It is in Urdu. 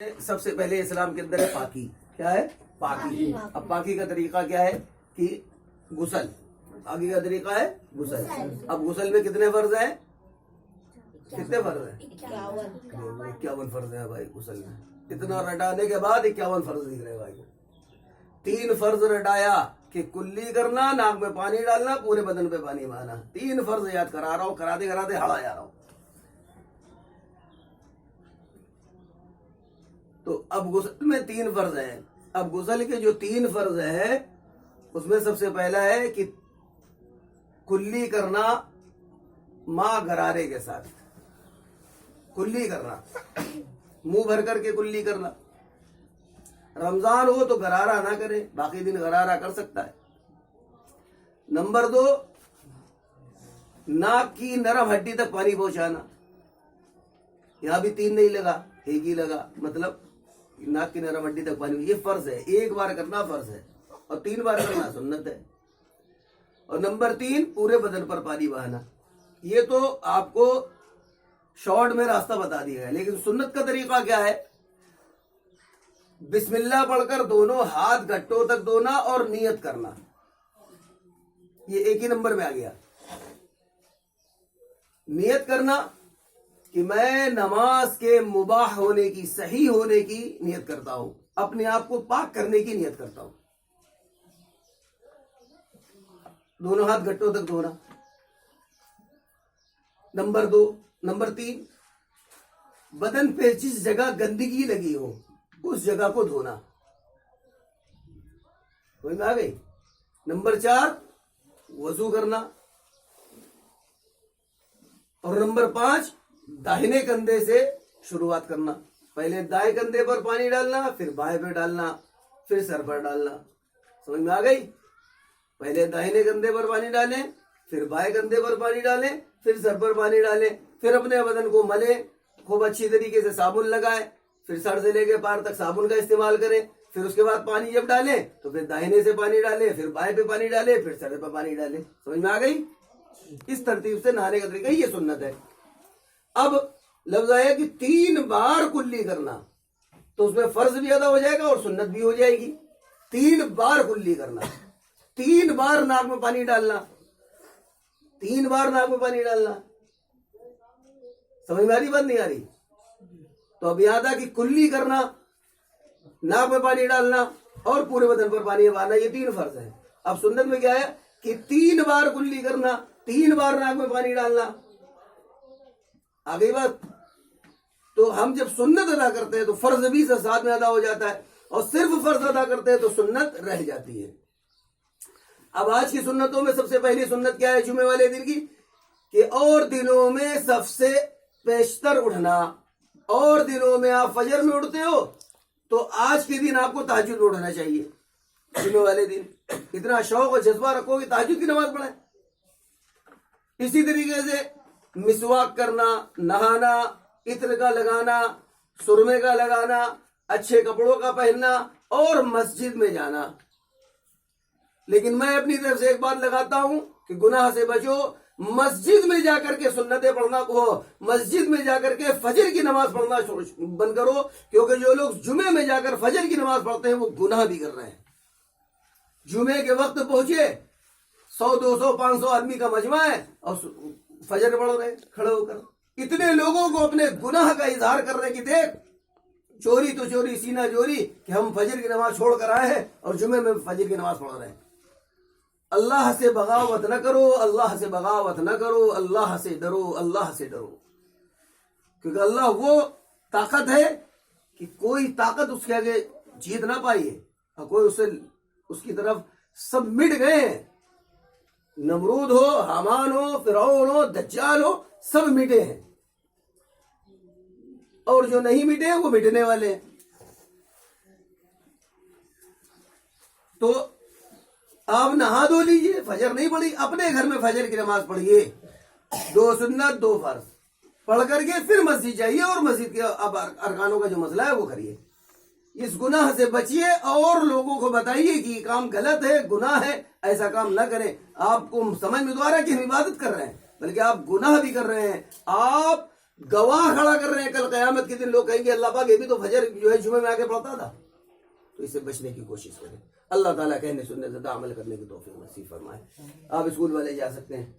سب سے پہلے اسلام کے اندر ہے پاکی. کیا ہے؟ پاکی. اب پاکی کا طریقہ کیا ہے کہ غسل. پاکی کا طریقہ ہے غسل. اب غسل میں کتنے فرض ہیں؟ کتنے فرض ہیں؟ 51 فرض ہیں بھائی غسل میں. اتنا رٹانے کے بعد 51 فرض دکھ رہے بھائی. 3 فرض رٹایا کہ کلی کرنا، ناک میں پانی ڈالنا، پورے بدن پہ پانی بہانا. 3 فرض یاد کرا رہا ہوں، کراتے کراتے ہڑا جا رہا ہوں. تو اب غسل میں 3 فرض ہیں. اب غسل کے جو 3 فرض ہیں اس میں سب سے پہلا ہے کہ کلی کرنا ماں غرارے کے ساتھ. کلی کرنا، منہ بھر کر کے کلی کرنا. رمضان ہو تو غرارہ نہ کرے، باقی دن غرارہ کر سکتا ہے. نمبر 2، ناک کی نرم ہڈی تک پانی پہنچانا. یہاں بھی 3 نہیں لگا، 1 ہی لگا. مطلب ناک کی نرم ہڈی تک پانی، یہ فرض ہے. 1 بار کرنا فرض ہے اور 3 بار کرنا سنت ہے. اور نمبر 3، پورے بدن پر پانی بہانا. یہ تو آپ کو شارٹ میں راستہ بتا دیا ہے، لیکن سنت کا طریقہ کیا ہے؟ بسم اللہ پڑھ کر دونوں ہاتھ گھٹوں تک دھونا اور نیت کرنا. یہ 1 ہی نمبر میں آ گیا. نیت کرنا کہ میں نماز کے مباح ہونے کی، صحیح ہونے کی نیت کرتا ہوں، اپنے آپ کو پاک کرنے کی نیت کرتا ہوں. دونوں ہاتھ گھٹوں تک دھونا. نمبر 2، نمبر 3، بدن پہ جس جگہ گندگی لگی ہو اس جگہ کو دھونا. سمجھ میں آ گئی؟ نمبر 4، وضو کرنا. اور نمبر 5، داہنے کندھے سے شروعات کرنا. پہلے دائیں کندھے پر پانی ڈالنا، پھر بائیں پہ ڈالنا، پھر سر پر ڈالنا. سمجھ میں آ گئی؟ پہلے داہنے کندھے پر پانی ڈالیں، پھر بائیں کندھے پر پانی ڈالیں، پھر سر پر پانی ڈالیں، پھر اپنے بدن کو ملیں، خوب اچھی طریقے سے صابن لگائیں، پھر سر سے لے کے پار تک صابن کا استعمال کریں. پھر اس کے بعد پانی جب ڈالیں تو پھر داہنے سے پانی ڈالیں، پھر بائیں پہ پانی ڈالیں، پھر سر پہ پانی ڈالیں. سمجھ میں آ گئی؟ اس ترتیب سے نہانے کا طریقہ یہ سنت ہے. اب لفظ آیا کہ 3 بار کلی کرنا، تو اس میں فرض بھی ادا ہو جائے گا اور سنت بھی ہو جائے گی. 3 بار کلی کرنا، 3 بار ناک میں پانی ڈالنا، 3 بار ناک میں پانی ڈالنا. سمجھ میں آ رہی بات نہیں آ رہی؟ تو اب یاد آ کہ کلی کرنا، ناک میں پانی ڈالنا اور پورے بدن پر پانی بہانا، یہ 3 فرض ہیں. اب سنت میں کیا ہے کہ 3 بار کلی کرنا، 3 بار ناک میں پانی ڈالنا. آگئی بات؟ تو ہم جب سنت ادا کرتے ہیں تو فرض بھی ساتھ میں ادا ہو جاتا ہے، اور صرف فرض ادا کرتے ہیں تو سنت رہ جاتی ہے. اب آج کی سنتوں میں سب سے پہلی سنت کیا ہے جمعے والے دن کی؟ کہ اور دنوں میں سب سے پیشتر اٹھنا. اور دنوں میں آپ فجر میں اٹھتے ہو تو آج کے دن آپ کو تہجد میں اٹھنا چاہیے. جمعے والے دن اتنا شوق اور جذبہ رکھو کہ تہجد کی نماز پڑھیں. اسی طریقے سے مسواک کرنا، نہانا، عطر کا لگانا، سرمے کا لگانا، اچھے کپڑوں کا پہننا اور مسجد میں جانا. لیکن میں اپنی طرف سے ایک بات لگاتا ہوں کہ گناہ سے بچو. مسجد میں جا کر کے سنتیں پڑھنا کو، مسجد میں جا کر کے فجر کی نماز پڑھنا بند کرو، کیونکہ جو لوگ جمعے میں جا کر فجر کی نماز پڑھتے ہیں وہ گناہ بھی کر رہے ہیں. جمعے کے وقت پہنچے، 100 200 500 آدمی کا مجمع ہے اور فجر پڑھ رہے کھڑے ہو کر. اتنے لوگوں کو اپنے گناہ کا اظہار کرنے کی دیکھ، چوری تو چوری، سینہ چوری، کہ ہم فجر کی نماز چھوڑ کر آئے ہیں اور جمعے میں فجر کی نماز پڑھ رہے ہیں. اللہ سے بغاوت نہ کرو، اللہ سے بغاوت نہ کرو، اللہ سے ڈرو، اللہ سے ڈرو. کیونکہ اللہ وہ طاقت ہے کہ کوئی طاقت اس کے آگے جیت نہ پائی ہے، اور کوئی اس کی طرف سب مٹ گئے ہیں. نمرود ہو، حامان ہو، فرعون ہو، دجال ہو، سب مٹے ہیں، اور جو نہیں مٹے ہیں وہ مٹنے والے ہیں. تو آپ نہا دھو لیجئے. فجر نہیں پڑھی، اپنے گھر میں فجر کی نماز پڑھیے. 2 سنت 2 فرض پڑھ کر کے پھر مسجد جائیے اور مسجد کے اب ارکانوں کا جو مسئلہ ہے وہ کریے. اس گناہ سے بچیے اور لوگوں کو بتائیے کہ یہ کام غلط ہے، گناہ ہے، ایسا کام نہ کریں. آپ کو سمجھ میں تو آ رہا ہے کہ ہم عبادت کر رہے ہیں، بلکہ آپ گناہ بھی کر رہے ہیں. آپ گواہ کھڑا کر رہے ہیں کل قیامت کے دن لوگ کہیں گے اللہ پاک یہ بھی تو فجر جو ہے جمعے میں آ کے پڑھتا تھا. تو اس سے بچنے کی کوشش کریں. اللہ تعالیٰ کہنے سننے زیادہ عمل کرنے کی توفیق نصیب فرمائے. آپ اسکول والے جا سکتے ہیں.